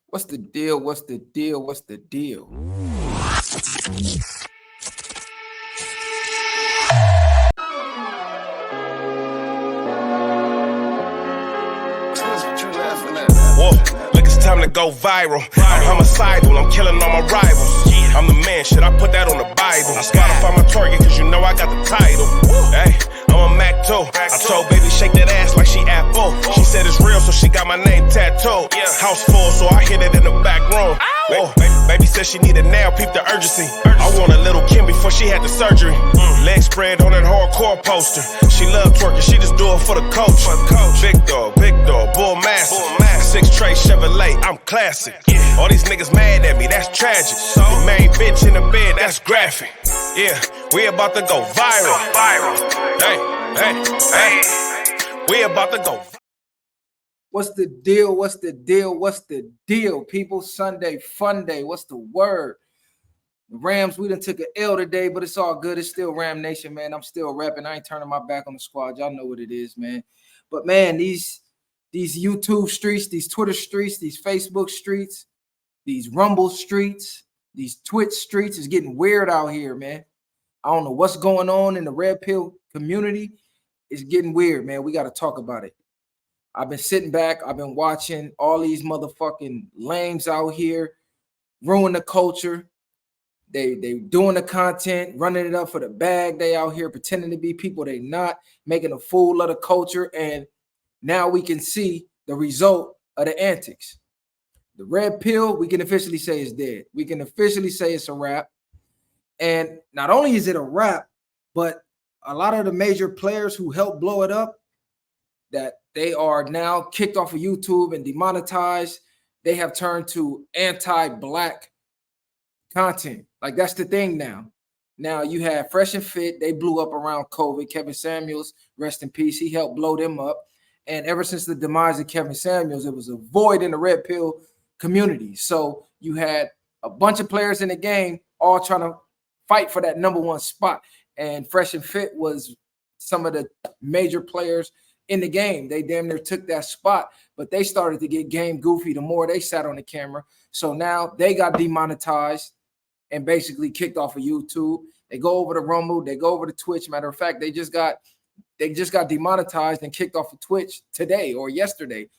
What's the deal? What's the deal? What's the deal? Whoa, look, it's time to go viral. I'm homicidal, I'm killing all my rivals. I'm the man, shit, I put that on the Bible. I Spotify my target, cause you know I got the title. Hey, I'm a Mac too. I told baby, shake that ass like she Apple. She said it's real, so she got my name tattooed. House full, so I hit it in the back room. Whoa, baby said she need it now, peep the urgency. I want a little Kim before she had the surgery. Leg spread on that hardcore poster. She love twerking, she just do it for the coach. Big dog, bull massive. 6 tray Chevrolet, I'm classic. All these niggas mad at me, that's tragic. The main bitch in the bed, that's graphic. Yeah, we about to go viral. Hey, we about to go. What's the deal? What's the deal? What's the deal, people? Sunday fun day. What's the word? The Rams, we done took an L today, but it's all good. It's still Ram Nation, man. I'm still repping. I ain't turning my back on the squad. Y'all know what it is, man. But man, these YouTube streets, these Twitter streets, these Facebook streets, these Rumble streets, these Twitch streets is getting weird out here, man. I don't know what's going on in the Red Pill community. It's getting weird, man. We got to talk about it. I've been sitting back. I've been watching all these motherfucking lames out here ruin the culture. They doing the content, running it up for the bag. They out here pretending to be people they not, making a fool of the culture. And now we can see the result of the antics. The red pill, we can officially say is dead. We can officially say it's a wrap. And not only is it a wrap, but a lot of the major players who helped blow it up, that they are now kicked off of YouTube and demonetized. They have turned to anti-black content. Like, that's the thing now. Now you have Fresh and Fit. They blew up around COVID. Kevin Samuels, rest in peace. He helped blow them up. And ever since the demise of Kevin Samuels, it was a void in the red pill community. So you had a bunch of players in the game all trying to fight for that number one spot. And Fresh and Fit was some of the major players in the game. They damn near took that spot, but they started to get game goofy the more they sat on the camera. So now they got demonetized and basically kicked off of YouTube. They go over to Rumble, they go over to Twitch. Matter of fact, they just got demonetized and kicked off of Twitch today or yesterday,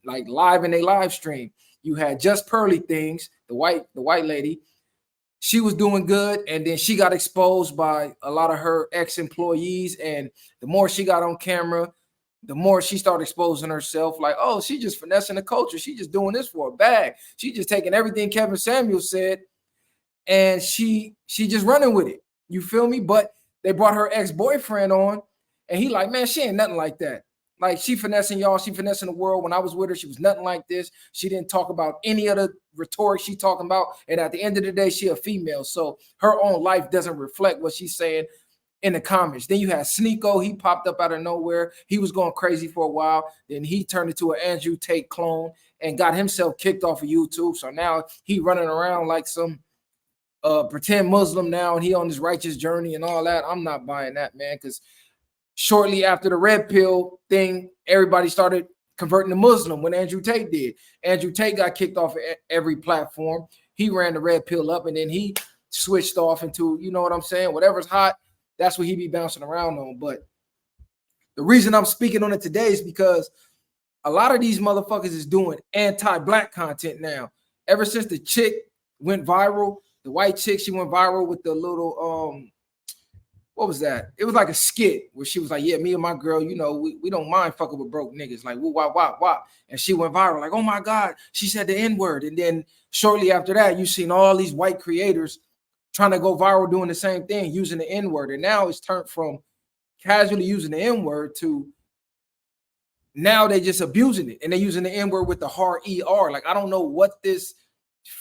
like live in a live stream. You had Just Pearly Things, the white lady. She was doing good, and then she got exposed by a lot of her ex-employees. And the more she got on camera, the more she started exposing herself. Like, oh, she just finessing the culture. She just doing this for a bag. She just taking everything Kevin Samuels said, and she just running with it. You feel me? But they brought her ex-boyfriend on, and he like, man, she ain't nothing like that. Like, she finessing y'all. She finessing the world. When I was with her, she was nothing like this. She didn't talk about any other rhetoric she talking about. And at the end of the day, she a female. So her own life doesn't reflect what she's saying in the comments. Then you had Sneakeo. He popped up out of nowhere. He was going crazy for a while. Then he turned into an Andrew Tate clone and got himself kicked off of YouTube. So now he running around like some pretend Muslim now, and he on this righteous journey and all that. I'm not buying that, man, because shortly after the red pill thing, everybody started converting to Muslim when Andrew Tate did. Andrew Tate got kicked off of every platform. He ran the red pill up, and then he switched off into, you know what I'm saying, whatever's hot, that's what he be bouncing around on. But the reason I'm speaking on it today is because a lot of these motherfuckers is doing anti-black content now. Ever since the chick went viral, the white chick, she went viral with the little what was that? It was like a skit where she was like, yeah, me and my girl, you know, we don't mind fucking with broke niggas. Like, woo, wah, wah, wah. And she went viral. Like, oh my God, she said the N-word. And then shortly after that, you've seen all these white creators trying to go viral doing the same thing, using the N-word. And now it's turned from casually using the N-word to now they just abusing it. And they're using the N-word with the hard ER. Like, I don't know what this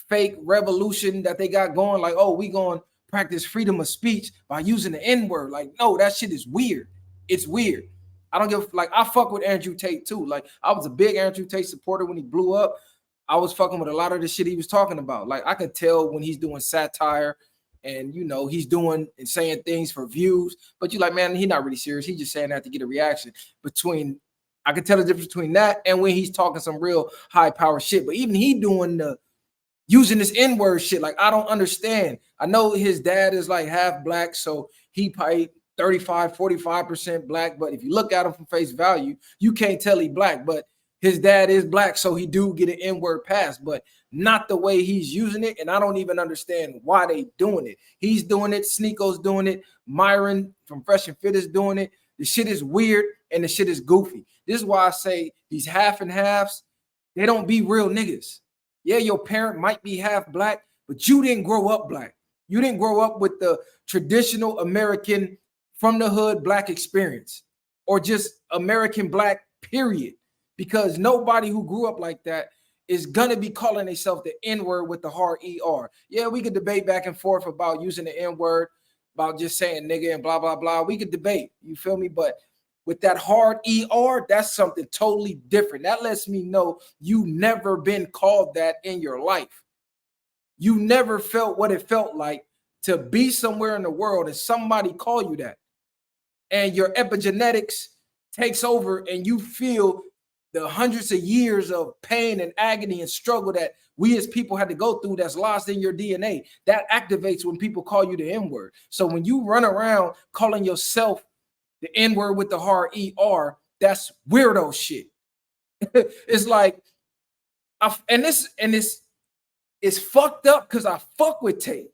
fake revolution that they got going. Like, oh, we going practice freedom of speech by using the N-word. Like, no, that shit is weird. It's weird. I don't give, like, I fuck with Andrew Tate too. Like, I was a big Andrew Tate supporter when he blew up. I was fucking with a lot of the shit he was talking about. Like, I could tell when he's doing satire and, you know, he's doing and saying things for views, but you like, man, he's not really serious. He's just saying that to get a reaction. Between I can tell the difference between that and when he's talking some real high power shit. But even he doing the using this N-word shit, like, I don't understand. I know his dad is like half black, so he probably 35, 45% black. But if you look at him from face value, you can't tell he black. But his dad is black, so he do get an N-word pass, but not the way he's using it. And I don't even understand why they doing it. He's doing it. Sneakeo's doing it. Myron from Fresh and Fit is doing it. The shit is weird and the shit is goofy. This is why I say these half and halves, they don't be real niggas. Yeah, your parent might be half black, but you didn't grow up black. You didn't grow up with the traditional American from the hood black experience, or just American black, period. Because nobody who grew up like that is gonna be calling themselves the N-word with the hard ER. Yeah, we could debate back and forth about using the N-word, about just saying nigga and blah, blah, blah. We could debate, you feel me? But with that hard ER, that's something totally different. That lets me know you never been called that in your life. You never felt what it felt like to be somewhere in the world and somebody call you that. And your epigenetics takes over and you feel the hundreds of years of pain and agony and struggle that we as people had to go through, that's lost in your DNA. That activates when people call you the N-word. So when you run around calling yourself the N-word with the hard ER, that's weirdo shit. It's like, this is fucked up because I fuck with Tate.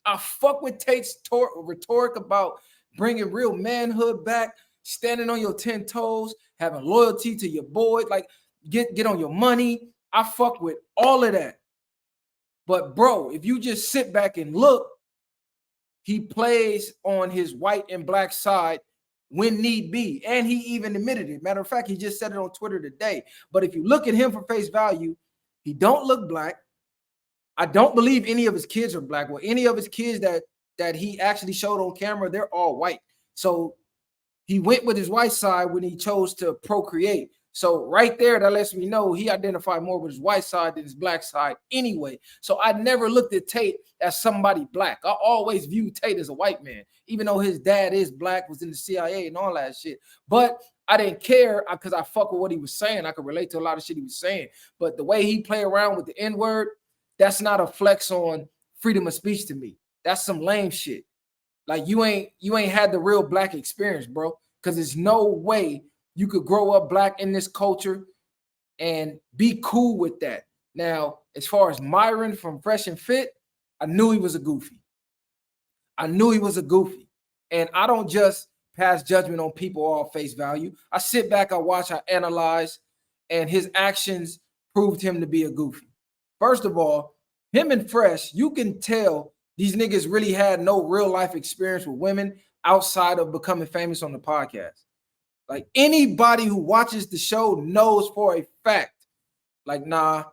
I fuck with Tate's rhetoric about bringing real manhood back, standing on your 10 toes, having loyalty to your boy, like get on your money. I fuck with all of that. But bro, if you just sit back and look, he plays on his white and black side when need be. And he even admitted it. Matter of fact, he just said it on Twitter today. But if you look at him for face value, he don't look black. I don't believe any of his kids are black. Well, any of his kids that he actually showed on camera, they're all white. So he went with his white side when he chose to procreate. So right there, that lets me know he identified more with his white side than his black side anyway. So I never looked at Tate as somebody black. I always viewed Tate as a white man, even though his dad is black, was in the CIA and all that shit. But I didn't care because I fuck with what he was saying. I could relate to a lot of shit he was saying. But the way he played around with the N-word, that's not a flex on freedom of speech to me. That's some lame shit. Like you ain't had the real black experience, bro. Because there's no way you could grow up black in this culture and be cool with that. Now, as far as Myron from Fresh and Fit, I knew he was a goofy. And I don't just pass judgment on people all face value. I sit back, I watch, I analyze, and his actions proved him to be a goofy. First of all, him and Fresh, you can tell these niggas really had no real life experience with women outside of becoming famous on the podcast. Like anybody who watches the show knows for a fact, like, nah,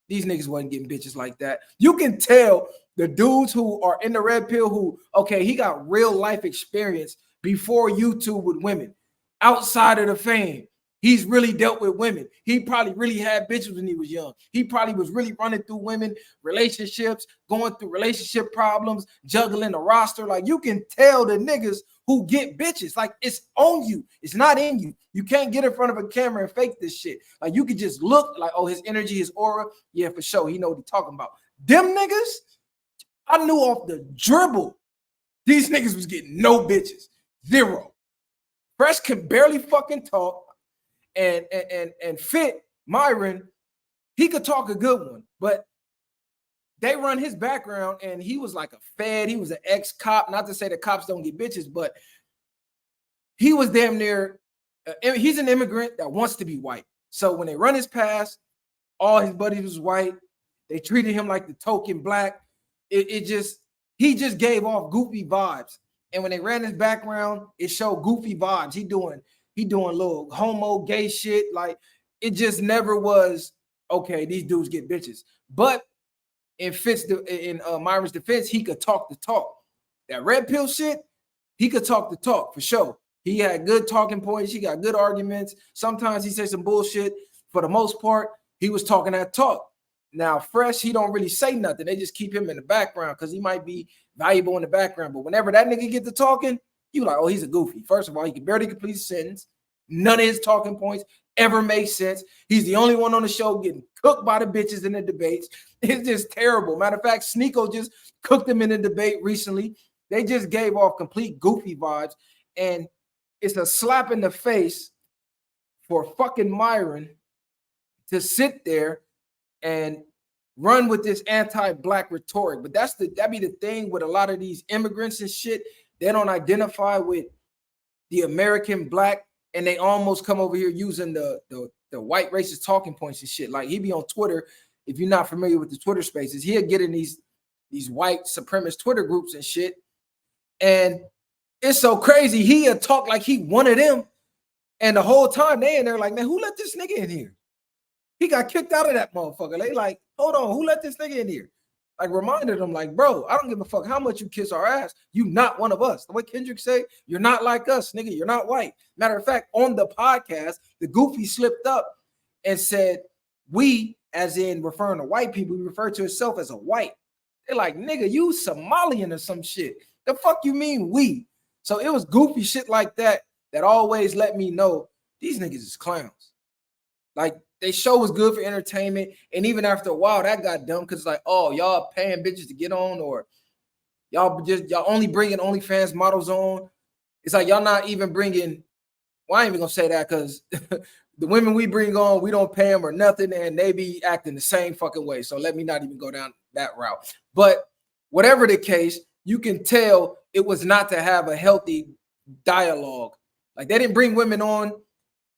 these niggas wasn't getting bitches like that. You can tell the dudes who are in the red pill who, okay, he got real life experience before YouTube with women. Outside of the fame, he's really dealt with women. He probably really had bitches when he was young. He probably was really running through women, relationships, going through relationship problems, juggling the roster. Like you can tell the niggas who get bitches. Like it's on you. It's not in you. You can't get in front of a camera and fake this shit. Like you could just look like, oh, his energy, his aura. Yeah, for sure. He know what he's talking about. Them niggas, I knew off the dribble. These niggas was getting no bitches. Zero. Fresh can barely fucking talk. And Fit, Myron, he could talk a good one, but they run his background and he was like a fed. He was an ex-cop. Not to say that cops don't get bitches, but he was damn near, he's an immigrant that wants to be white. So when they run his past, all his buddies was white. They treated him like the token black. He just gave off goofy vibes. And when they ran his background, it showed goofy vibes. He doing little homo gay shit. Like it just never was, okay, these dudes get bitches. But in Myron's defense, he could talk the talk. That red pill shit, he could talk the talk for sure. He had good talking points. He got good arguments. Sometimes he said some bullshit. For the most part, he was talking that talk. Now, Fresh, he don't really say nothing. They just keep him in the background because he might be valuable in the background. But whenever that nigga get to talking, you like, oh, he's a goofy. First of all, he can barely complete a sentence. None of his talking points ever make sense. He's the only one on the show getting cooked by the bitches in the debates. It's just terrible. Matter of fact, Sneakeo just cooked him in a debate recently. They just gave off complete goofy vibes, and it's a slap in the face for fucking Myron to sit there and run with this anti-black rhetoric. But that be the thing with a lot of these immigrants and shit. They don't identify with the American black, and they almost come over here using the white racist talking points and shit. Like, he be on Twitter. If you're not familiar with the Twitter spaces, he'll get in these white supremacist Twitter groups and shit. And it's so crazy. He'll talk like he one of them. And the whole time they in there like, man, who let this nigga in here? He got kicked out of that motherfucker. They like, hold on, who let this nigga in here? Like, reminded him, like, bro, I don't give a fuck how much you kiss our ass. You not one of us. The way Kendrick say, you're not like us, nigga. You're not white. Matter of fact, on the podcast, the goofy slipped up and said, we, as in referring to white people, he referred to himself as a white. They're like, nigga, you Somalian or some shit. The fuck you mean we? So it was goofy shit like that that always let me know these niggas is clowns. Like, they show was good for entertainment, and even after a while, that got dumb because it's like, oh, y'all paying bitches to get on, or y'all only bringing OnlyFans models on. It's like y'all not even bringing. Well, I ain't even gonna say that because the women we bring on, we don't pay them or nothing, and they be acting the same fucking way. So let me not even go down that route. But whatever the case, you can tell it was not to have a healthy dialogue. Like, they didn't bring women on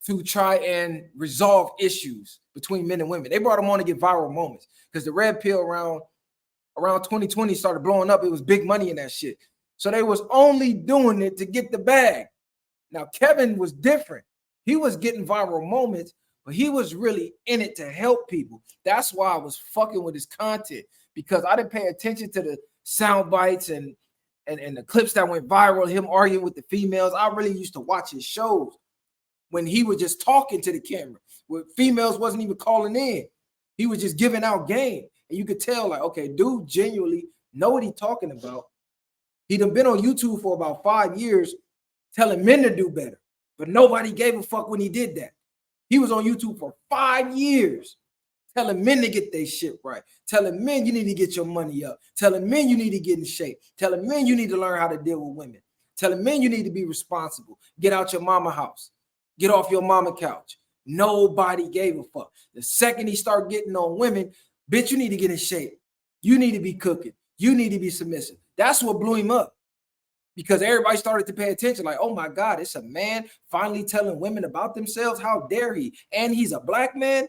to try and resolve issues between men and women. They brought them on to get viral moments because the red pill around 2020 started blowing up. It was big money in that shit. So they was only doing it to get the bag. Now, Kevin was different. He was getting viral moments, but he was really in it to help people. That's why I was fucking with his content, because I didn't pay attention to the sound bites and the clips that went viral, him arguing with the females. I really used to watch his shows when he was just talking to the camera, where females wasn't even calling in. He was just giving out game. And you could tell, like, okay, dude genuinely know what he's talking about. He'd have been on YouTube for about 5 years telling men to do better, but nobody gave a fuck when he did that. He was on YouTube for 5 years telling men to get their shit right, telling men you need to get your money up, telling men you need to get in shape, telling men you need to learn how to deal with women, telling men you need to be responsible, get out your mama house, get off your mama couch. Nobody gave a fuck. The second he started getting on women, bitch, you need to get in shape. You need to be cooking. You need to be submissive. That's what blew him up, because everybody started to pay attention. Like, oh my God, it's a man finally telling women about themselves. How dare he? And he's a black man?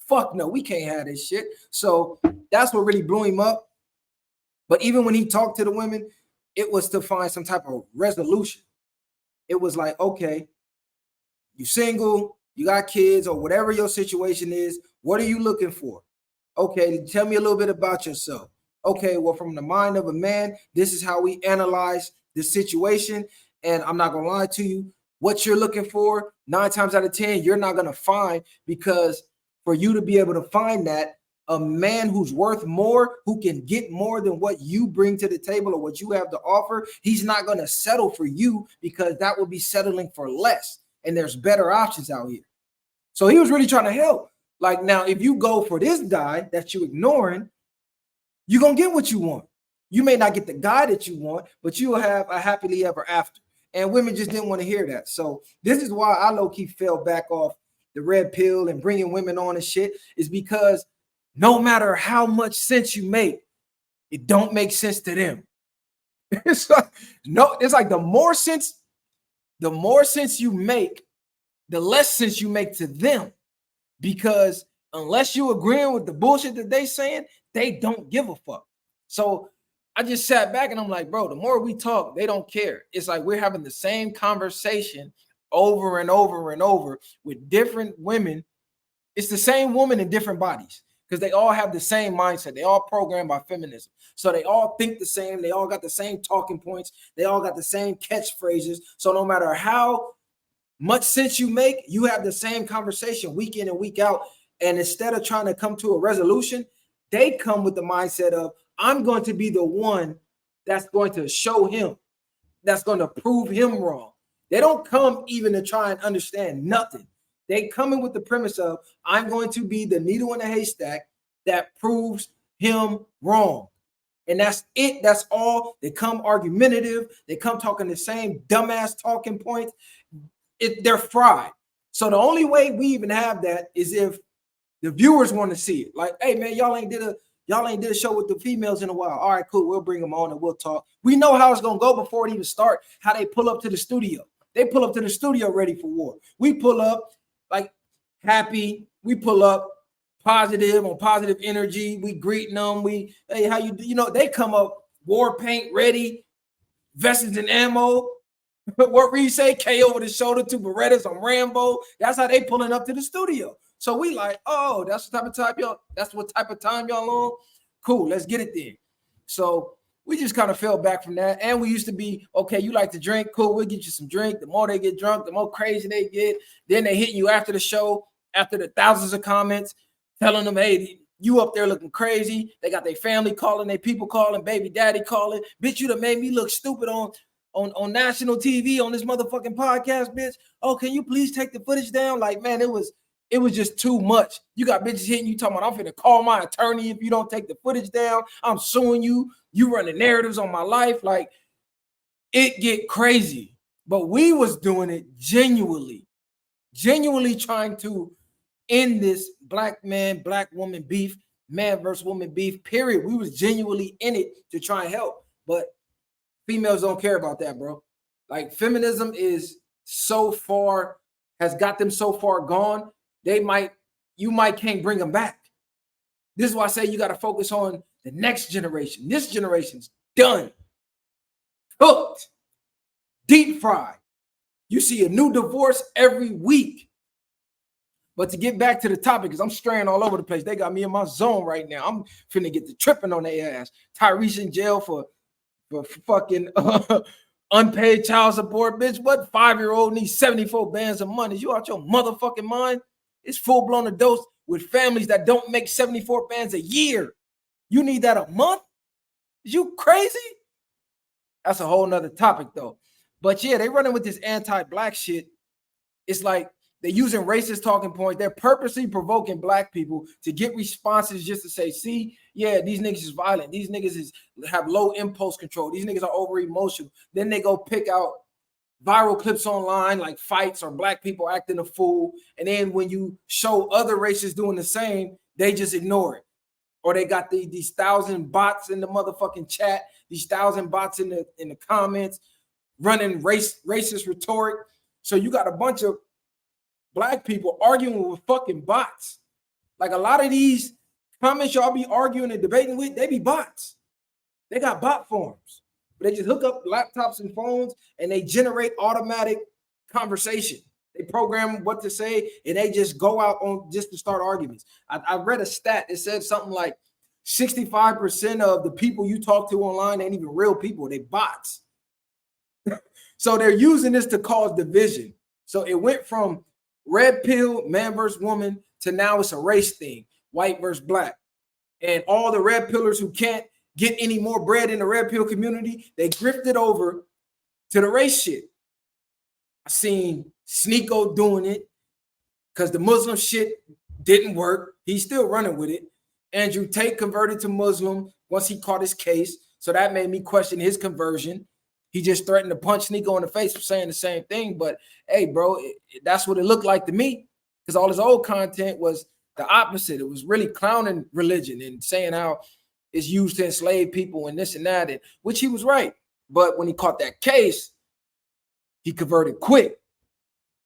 Fuck no, we can't have this shit. So that's what really blew him up. But even when he talked to the women, it was to find some type of resolution. It was like, okay, you single, you got kids, or whatever your situation is. What are you looking for? Okay, tell me a little bit about yourself. Okay, well, from the mind of a man, this is how we analyze the situation. And I'm not gonna lie to you, what you're looking for, 9 times out of 10, you're not gonna find, because for you to be able to find that, a man who's worth more, who can get more than what you bring to the table or what you have to offer, he's not gonna settle for you, because that would be settling for less. And there's better options out here. So he was really trying to help. Like, now, if you go for this guy that you're ignoring, you're going to get what you want. You may not get the guy that you want, but you will have a happily ever after. And women just didn't want to hear that. So this is why I low-key fell back off the red pill and bringing women on and shit, is because no matter how much sense you make, it don't make sense to them. It's like the more sense you make, the less sense you make to them, because unless you agreeing with the bullshit that they saying, they don't give a fuck. So I just sat back and I'm like, bro, the more we talk, they don't care. It's like we're having the same conversation over and over and over with different women. It's the same woman in different bodies, because they all have the same mindset. They all programmed by feminism. So they all think the same. They all got the same talking points. They all got the same catchphrases. So no matter how much sense you make, you have the same conversation week in and week out. And instead of trying to come to a resolution, they come with the mindset of, I'm going to be the one that's going to show him, that's going to prove him wrong. They don't come even to try and understand nothing. They come in with the premise of, I'm going to be the needle in the haystack that proves him wrong. And that's it. That's all. They come argumentative. They come talking the same dumbass talking points. They're fried. So the only way we even have that is if the viewers want to see it. Like, hey man, y'all ain't did a show with the females in a while. All right, cool. We'll bring them on and we'll talk. We know how it's gonna go before it even start. How they pull up to the studio. They pull up to the studio ready for war. We pull up like happy. We pull up positive, on positive energy. We greeting them. We, hey, how you do? You know, they come up war paint ready, vests and ammo. What Reed say? K over the shoulder, two Berettas on Rambo. That's how they pulling up to the studio. So we like, oh, that's the type of time y'all. That's what type of time y'all on. Cool, let's get it then. So we just kind of fell back from that. And we used to be, okay, you like to drink, cool, we'll get you some drink. The more they get drunk, the more crazy they get. Then they hit you after the show, after the thousands of comments, telling them, hey, you up there looking crazy. They got their family calling, their people calling, baby daddy calling. Bitch, you done made me look stupid on national TV on this motherfucking podcast, bitch. Oh, can you please take the footage down? Like, man, it was just too much. You got bitches hitting you talking about, I'm finna call my attorney if you don't take the footage down. I'm suing you. You running narratives on my life. Like, it get crazy. But we was doing it genuinely trying to end this black man, black woman beef, man versus woman beef, period. We was genuinely in it to try and help. But females don't care about that, bro. Like, feminism is so far, has got them so far gone. You might can't bring them back. This is why I say you got to focus on the next generation. This generation's done, cooked, deep fried. You see a new divorce every week. But to get back to the topic, because I'm straying all over the place. They got me in my zone right now. I'm finna get to tripping on their ass. Tyrese in jail for fucking unpaid child support, bitch. What 5-year-old needs 74 bands of money? You out your motherfucking mind? It's full-blown adults with families that don't make 74 bands a year. You need that a month? Is you crazy? That's a whole nother topic, though. But yeah, they running with this anti-black shit. It's like they're using racist talking points. They're purposely provoking black people to get responses just to say, see, yeah, these niggas is violent. These niggas have low impulse control. These niggas are over emotional. Then they go pick out viral clips online like fights or black people acting a fool. And then when you show other races doing the same, they just ignore it. Or they got these 1,000 bots in the motherfucking chat, these 1,000 bots in the comments running racist rhetoric. So you got a bunch of black people arguing with fucking bots. Like, a lot of these comments y'all be arguing and debating with, they be bots. They got bot forms. They just hook up laptops and phones and they generate automatic conversation. They program what to say and they just go out on just to start arguments. I read a stat. It said something like 65% of the people you talk to online ain't even real people. They bots. So they're using this to cause division. So it went from red pill, man versus woman, to now it's a race thing, white versus black. And all the red pillars who can't get any more bread in the red pill community, they grifted over to the race shit. I seen Sneakeo doing it because the Muslim shit didn't work. He's still running with it. Andrew Tate converted to Muslim once he caught his case. So that made me question his conversion. He just threatened to punch Sneakeo in the face for saying the same thing. But hey, bro, that's what it looked like to me, because all his old content was the opposite. It was really clowning religion and saying how it's used to enslave people and this and that, and which he was right. But when he caught that case, he converted quick.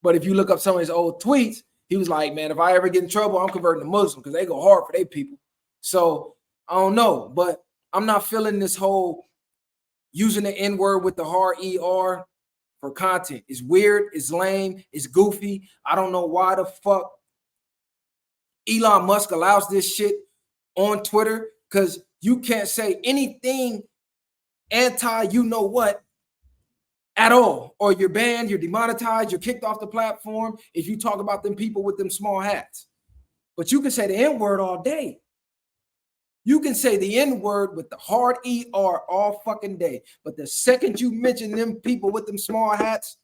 But if you look up some of his old tweets, he was like, man, if I ever get in trouble, I'm converting to Muslim because they go hard for their people. So I don't know, but I'm not feeling this whole using the N-word with the hard ER for content. It's weird, it's lame, it's goofy. I don't know why the fuck Elon Musk allows this shit on Twitter, because you can't say anything anti-you-know-what at all, or you're banned, you're demonetized, you're kicked off the platform if you talk about them people with them small hats. But you can say the N-word all day. You can say the N-word with the hard ER all fucking day. But the second you mention them people with them small hats,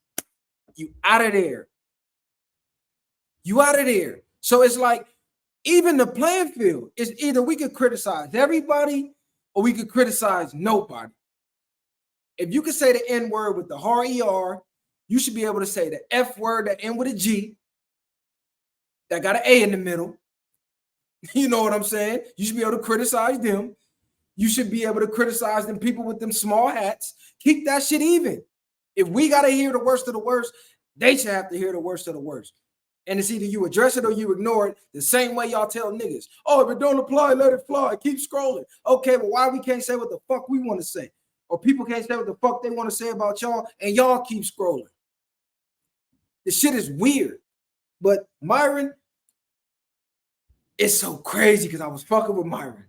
you out of there. You out of there. So it's like, even the playing field is either we could criticize everybody or we could criticize nobody. If you could say the N word with the hard ER, you should be able to say the F word that end with a G, that got an A in the middle. You know what I'm saying? You should be able to criticize them. You should be able to criticize them people with them small hats. Keep that shit even. If we got to hear the worst of the worst, they should have to hear the worst of the worst. And it's either you address it or you ignore it, the same way y'all tell niggas, oh, if it don't apply, let it fly. Keep scrolling. Okay, but why we can't say what the fuck we want to say? Or people can't say what the fuck they want to say about y'all, and y'all keep scrolling. The shit is weird. But Myron, it's so crazy because I was fucking with Myron.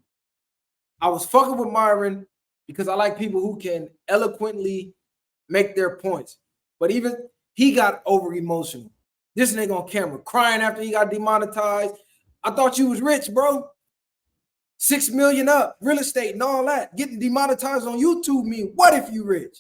I was fucking with Myron because I like people who can eloquently make their points. But even he got over emotional. This nigga on camera crying after he got demonetized. I thought you was rich, bro. 6 million up, real estate and all that. Getting demonetized on YouTube mean what if you rich?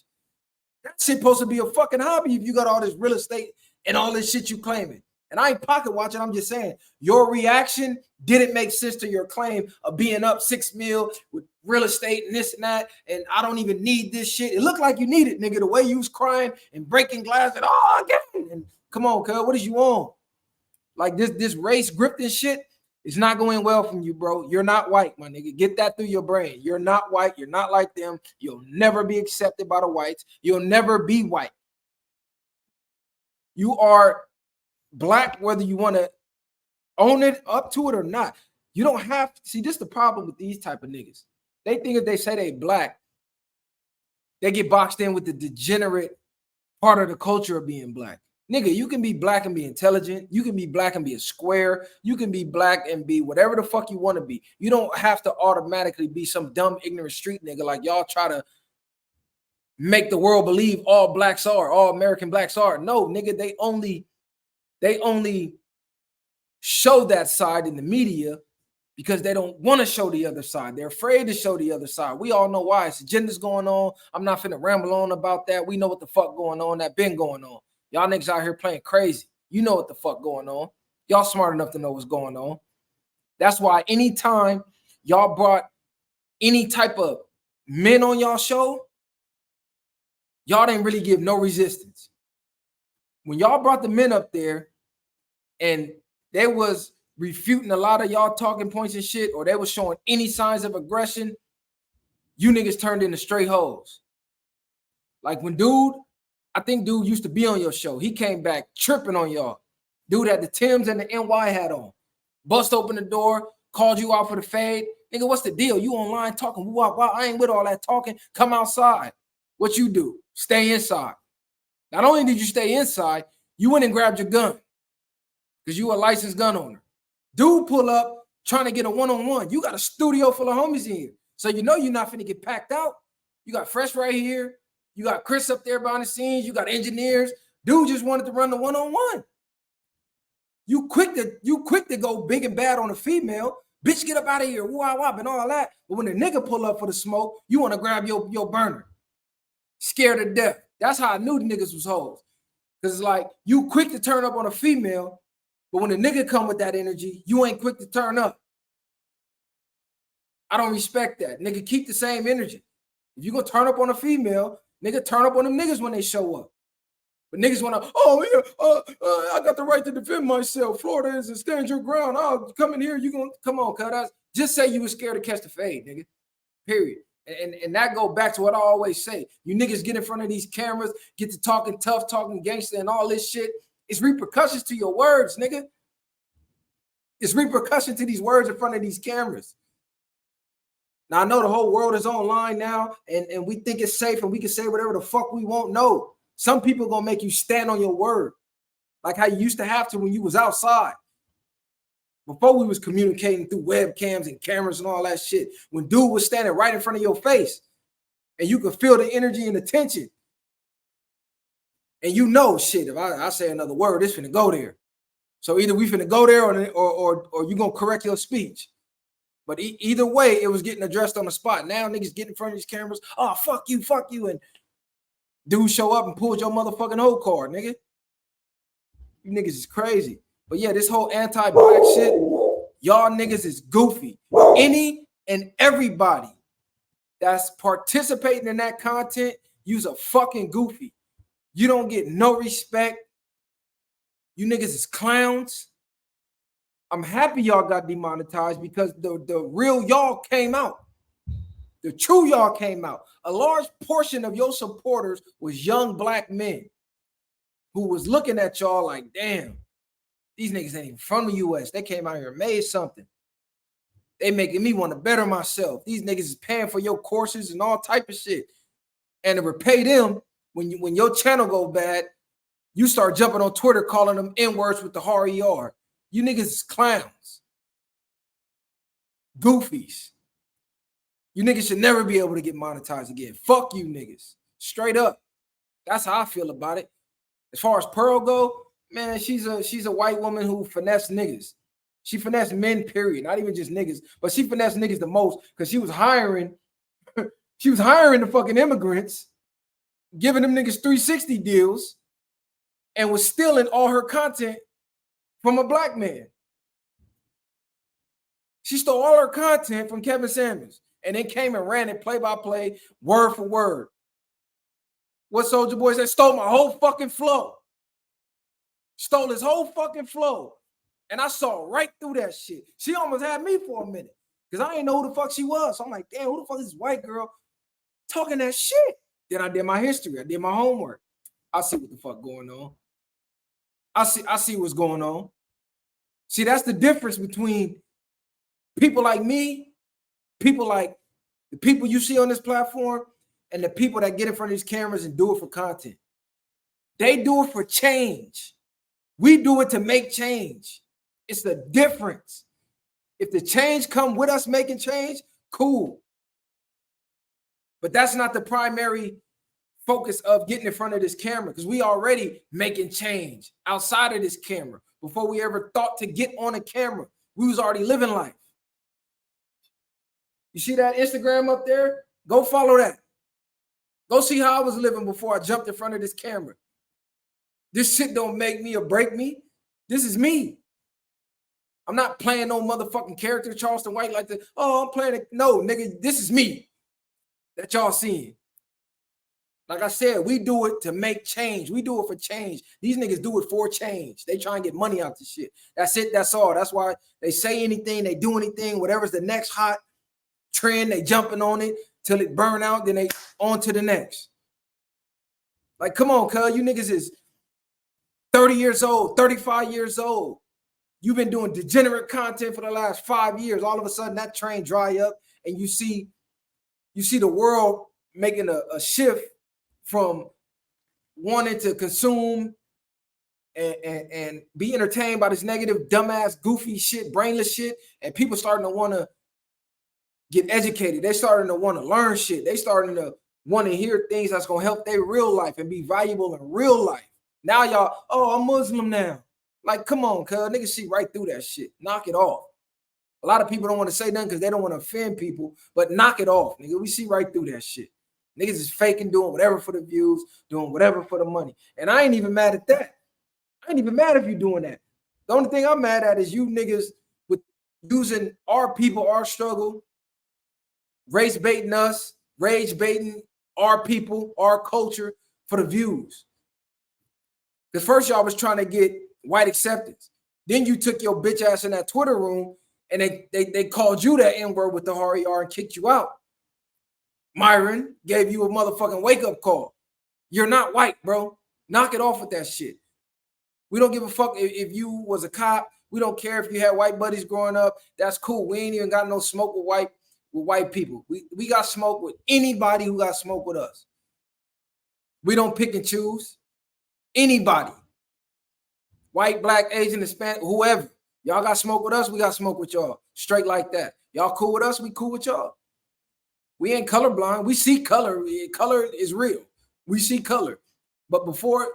That shit supposed to be a fucking hobby if you got all this real estate and all this shit you claiming. And I ain't pocket watching, I'm just saying, your reaction didn't make sense to your claim of being up 6 mil with real estate and this and that, and I don't even need this shit. It looked like you need it, nigga, the way you was crying and breaking glass and again. And come on, cuz, what is you on? Like this race grifting shit is not going well from you, bro. You're not white, my nigga. Get that through your brain. You're not white. You're not like them. You'll never be accepted by the whites. You'll never be white. You are black, whether you want to own it up to it or not. You don't have to. See, this is the problem with these type of niggas. They think if they say they black, they get boxed in with the degenerate part of the culture of being black. Nigga, you can be black and be intelligent. You can be black and be a square. You can be black and be whatever the fuck you want to be. You don't have to automatically be some dumb, ignorant street nigga like y'all try to make the world believe all blacks are, all American blacks are. No, nigga, they only show that side in the media because they don't want to show the other side. They're afraid to show the other side. We all know why. It's agendas going on. I'm not finna ramble on about that. We know what the fuck going on. That been going on. Y'all niggas out here playing crazy. You know what the fuck going on. Y'all smart enough to know what's going on. That's why anytime y'all brought any type of men on y'all show, y'all didn't really give no resistance. When y'all brought the men up there and they was refuting a lot of y'all talking points and shit, or they was showing any signs of aggression, you niggas turned into straight hoes. Like when I think dude used to be on your show. He came back tripping on y'all. Dude had the Timbs and the NY hat on. Bust open the door, called you out for the fade. Nigga, what's the deal? You online talking. Wow, I ain't with all that talking. Come outside. What you do? Stay inside. Not only did you stay inside, you went and grabbed your gun because you a licensed gun owner. Dude pull up trying to get a one-on-one. You got a studio full of homies in here. So you know you're not finna get packed out. You got Fresh right here. You got Chris up there behind the scenes. You got engineers. Dude just wanted to run the one-on-one. You quick to go big and bad on a female. Bitch, get up out of here. Woo-wop and all that. But when the nigga pull up for the smoke, you want to grab your burner. Scared to death. That's how I knew the niggas was hoes. Because it's like, you quick to turn up on a female, but when the nigga come with that energy, you ain't quick to turn up. I don't respect that. Nigga, keep the same energy. If you gonna turn up on a female, nigga, turn up on them niggas when they show up. But niggas want to, I got the right to defend myself. Florida is a stand your ground. I'll come in here. You gonna come on, cut. Just say you was scared to catch the fade, nigga. Period. And that go back to what I always say. You niggas get in front of these cameras, get to talking tough, talking gangster, and all this shit. It's repercussions to your words, nigga. It's repercussion to these words in front of these cameras. Now, I know the whole world is online now, and we think it's safe and we can say whatever the fuck we want. No. Some people gonna make you stand on your word, like how you used to have to when you was outside. Before we was communicating through webcams and cameras and all that shit, when dude was standing right in front of your face and you could feel the energy and the tension. And you know, shit, if I say another word, it's finna go there. So either we finna go there or you gonna correct your speech. But either way, it was getting addressed on the spot. Now niggas get in front of these cameras. Oh, fuck you. And dude show up and pull your motherfucking whole card, nigga. You niggas is crazy. But yeah, this whole anti-black shit, y'all niggas is goofy. Any and everybody that's participating in that content, you's a fucking goofy. You don't get no respect. You niggas is clowns. I'm happy y'all got demonetized because the real y'all came out. The true y'all came out. A large portion of your supporters was young black men who was looking at y'all like, damn, these niggas ain't even from the US. They came out here and made something. They making me want to better myself. These niggas is paying for your courses and all type of shit. And to repay them, when your channel go bad, you start jumping on Twitter calling them N-words with the hard ER. You niggas is clowns. Goofies. You niggas should never be able to get monetized again. Fuck you niggas. Straight up. That's how I feel about it. As far as Pearl go, man, she's a white woman who finessed niggas. She finessed men, period. Not even just niggas, but she finessed niggas the most because she was hiring the fucking immigrants, giving them niggas 360 deals, and was stealing all her content from a black man. She stole all her content from Kevin Samuels and then came and ran it play by play, word for word. What Soulja Boy said? Stole my whole fucking flow. Stole his whole fucking flow. And I saw right through that shit. She almost had me for a minute because I didn't know who the fuck she was. So I'm like, damn, who the fuck is this white girl talking that shit? Then I did my history. I did my homework. I see what the fuck going on. I see what's going on. See, that's the difference between people like me, people like the people you see on this platform, and the people that get in front of these cameras and do it for content. They do it for change. We do it to make change. It's the difference. If the change come with us making change, cool. But that's not the primary focus of getting in front of this camera because we already making change outside of this camera. Before we ever thought to get on a camera, we was already living life. You see that Instagram up there? Go follow that. Go see how I was living before I jumped in front of this camera. This shit don't make me or break me. This is me. I'm not playing no motherfucking character, Charleston White, like the, oh, I'm playing it. No, nigga, this is me that y'all seeing. Like I said, we do it to make change. We do it for change. These niggas do it for change. They try and get money out this shit. That's it. That's all. That's why they say anything, they do anything, whatever's the next hot trend, they jumping on it till it burn out, then they on to the next. Like, come on, cuz, you niggas is 30 years old, 35 years old. You've been doing degenerate content for the last 5 years. All of a sudden, that train dry up, and you see the world making a shift from wanting to consume and be entertained by this negative, dumbass, goofy shit, brainless shit, and people starting to want to get educated. They starting to want to learn shit. They starting to want to hear things that's going to help their real life and be valuable in real life. Now y'all, oh, I'm Muslim now. Like, come on, cuz. Niggas see right through that shit. Knock it off. A lot of people don't want to say nothing because they don't want to offend people, but knock it off, nigga. We see right through that shit. Niggas is faking, doing whatever for the views, doing whatever for the money. And I ain't even mad at that. I ain't even mad if you doing that. The only thing I'm mad at is you niggas with using our people, our struggle, race baiting us, rage baiting our people, our culture for the views. Because first y'all was trying to get white acceptance. Then you took your bitch ass in that Twitter room and they called you that N-word with the RER and kicked you out. Myron gave you a motherfucking wake-up call. You're not white, bro. Knock it off with that shit. We don't give a fuck if you was a cop. We don't care if you had white buddies growing up. That's cool. We ain't even got no smoke with white people. We got smoke with anybody who got smoke with us. We don't pick and choose. Anybody. White, black, Asian, Hispanic, whoever. Y'all got smoke with us, we got smoke with y'all. Straight like that. Y'all cool with us, we cool with y'all. We ain't colorblind. We see color. Color is real. We see color. But before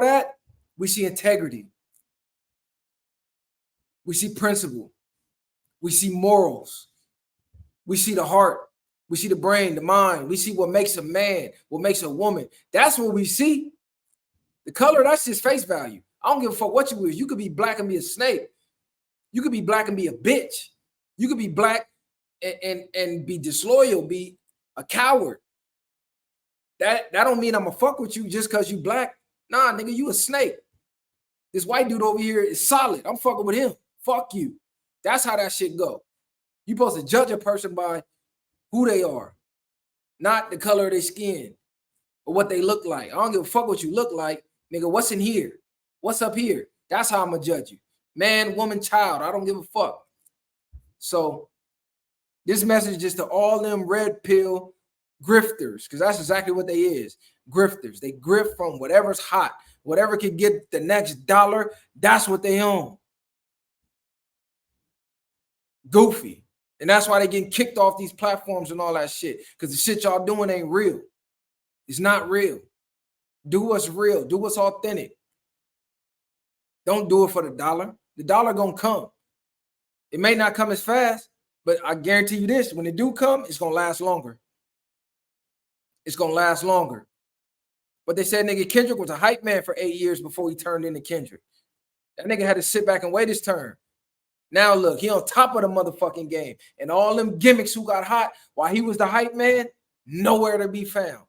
that, we see integrity. We see principle. We see morals. We see the heart. We see the brain, the mind. We see what makes a man, what makes a woman. That's what we see. The color, that's just face value. I don't give a fuck what you is. You could be black and be a snake. You could be black and be a bitch. You could be black and be disloyal, be a coward. That don't mean I'm gonna fuck with you just because you black. Nah, nigga, you a snake. This white dude over here is solid. I'm fucking with him. Fuck you. That's how that shit go. You supposed to judge a person by who they are, not the color of their skin or what they look like. I don't give a fuck what you look like, nigga. What's in here? What's up here? That's how I'm gonna judge you. Man, woman, child. I don't give a fuck. So this message is to all them red pill grifters, because that's exactly what they is. Grifters. They grift from whatever's hot, whatever can get the next dollar. That's what they own. Goofy. And that's why they getting kicked off these platforms and all that shit, because the shit y'all doing ain't real. It's not real. Do what's real. Do what's authentic. Don't do it for the dollar. The dollar gonna come. It may not come as fast, but I guarantee you this, when it do come, it's gonna last longer. It's gonna last longer. But they said nigga Kendrick was a hype man for 8 years before he turned into Kendrick. That nigga had to sit back and wait his turn. Now look, he on top of the motherfucking game. And all them gimmicks who got hot while he was the hype man, nowhere to be found.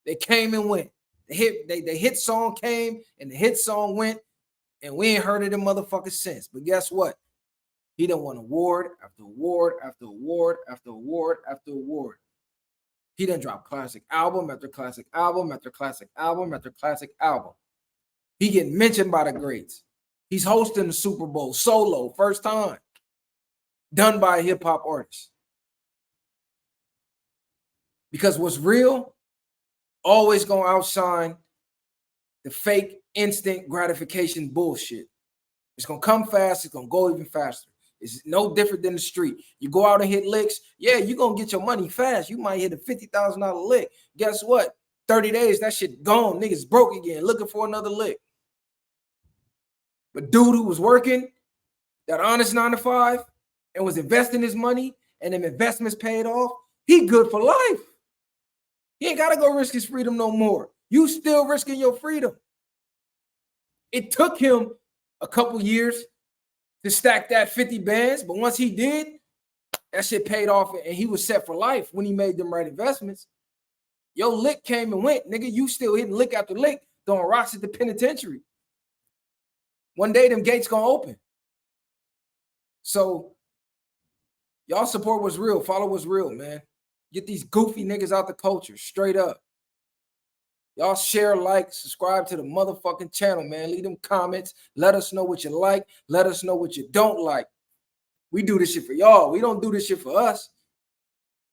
They came and went. The hit song came and the hit song went, and we ain't heard of them motherfuckers since. But guess what? He done won award after award after award after award after award. He done dropped classic album after classic album after classic album after classic album. He getting mentioned by the greats. He's hosting the Super Bowl solo, first time. Done by a hip-hop artist. Because what's real always gonna outshine the fake instant gratification bullshit. It's gonna come fast, it's gonna go even faster. It's no different than the street. You go out and hit licks, yeah, you're gonna get your money fast. You might hit a $50,000 lick. Guess what? 30 days, that shit gone. Niggas broke again, looking for another lick. But dude who was working that honest 9 to 5 and was investing his money and them investments paid off, he good for life. He ain't gotta go risk his freedom no more. You still risking your freedom. It took him a couple years to stack that 50 bands, but once he did, that shit paid off and he was set for life when he made them right investments. Your lick came and went, nigga. You still hitting lick after lick, throwing rocks at the penitentiary. One day them gates gonna open. So y'all support what's real, follow what's real, man. Get these goofy niggas out the culture, straight up. Y'all share, like, subscribe to the motherfucking channel, man. Leave them comments. Let us know what you like. Let us know what you don't like. We do this shit for y'all. We don't do this shit for us.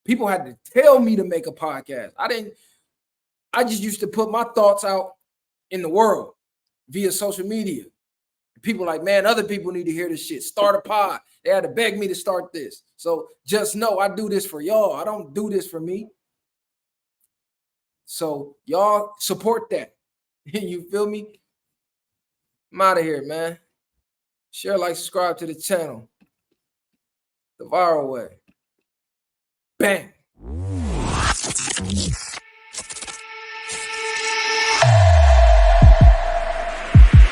People had to tell me to make a podcast. I just used to put my thoughts out in the world via social media. People like, man, other people need to hear this shit. Start a pod. They had to beg me to start this. So just know I do this for y'all. I don't do this for me. So y'all support that. You feel me? I'm out of here, man. Share, like, subscribe to the channel. The viral way. Bang.